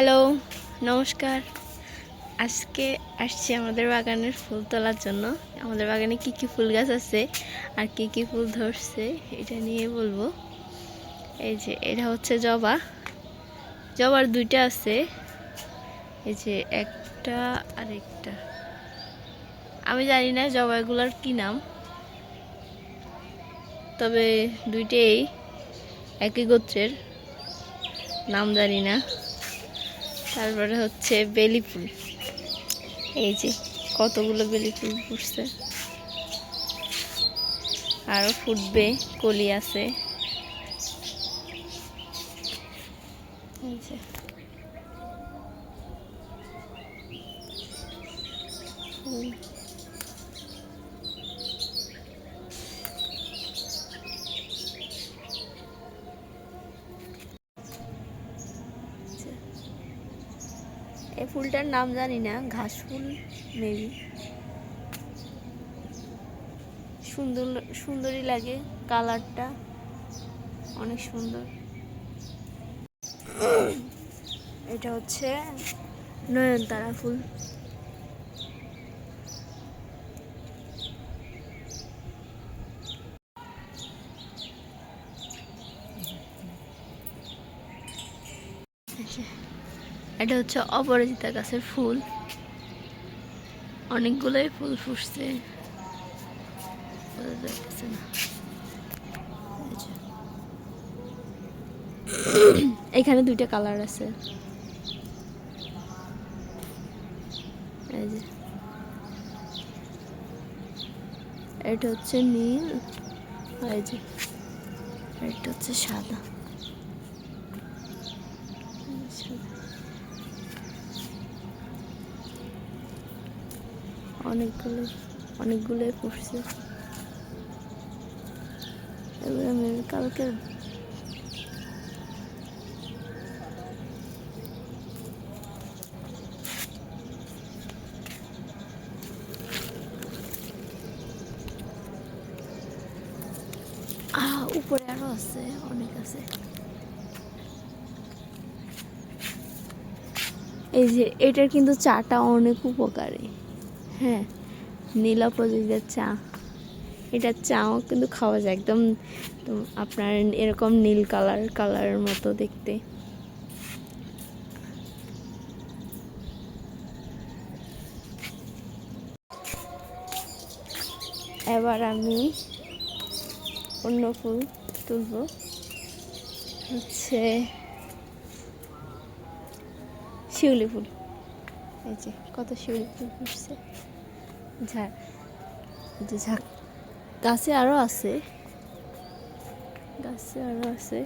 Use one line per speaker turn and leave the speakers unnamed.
Hello, নমস্কার। আজকে আসছি আমাদের বাগানের ফুল তোলার জন্য। আমাদের বাগানে কি কি ফুল গাছ আছে আর কি কি ফুল ধরছে এটা নিয়ে বলবো। এই যে এটা হচ্ছে জবা। জবার দুইটা আছে, এই যে একটা আর একটা। আমি জানি না জবাগুলোর কি নাম, তবে দুইটাই একই গোত্রের, নাম জানি না। তারপরে হচ্ছে বেলি ফুল, এই যে কতগুলো বেলি ফুল ফুটছে, আরও ফুটবে, কলি আছে। এই যে ফুল। এই ফুলটার নাম জানি না, ঘাস ফুল মেবি। সুন্দর, সুন্দরই লাগে, কালারটা অনেক সুন্দর। এটা হচ্ছে নয়নতারা ফুল। এটা হচ্ছে অপরাজিতা গাছের ফুল, অনেকগুলোই ফুল ফুটছে, বোঝা যাচ্ছে না। এখানে দুইটা কালার আছে, এই যে এটা হচ্ছে নীল, এই যে এটা হচ্ছে সাদা। অনেকগুলো ফুটছে। এবার আমি কালকে উপরে আরো আছে, অনেক আছে। এই যে এটার কিন্তু চাটা অনেক উপকারী। হ্যাঁ, নীলা প্রজাতির চা, এটার চাও কিন্তু খাওয়া যায় একদম। তো আপনার এরকম নীল কালারের মতো দেখতে। এবার আমি অন্য ফুল তুলব, হচ্ছে শিউলি ফুল। এই যে কত শিউলি ফুল ফুটছে, ঝাঁক। গাছে আরও আছে, গাছে আরও আছে।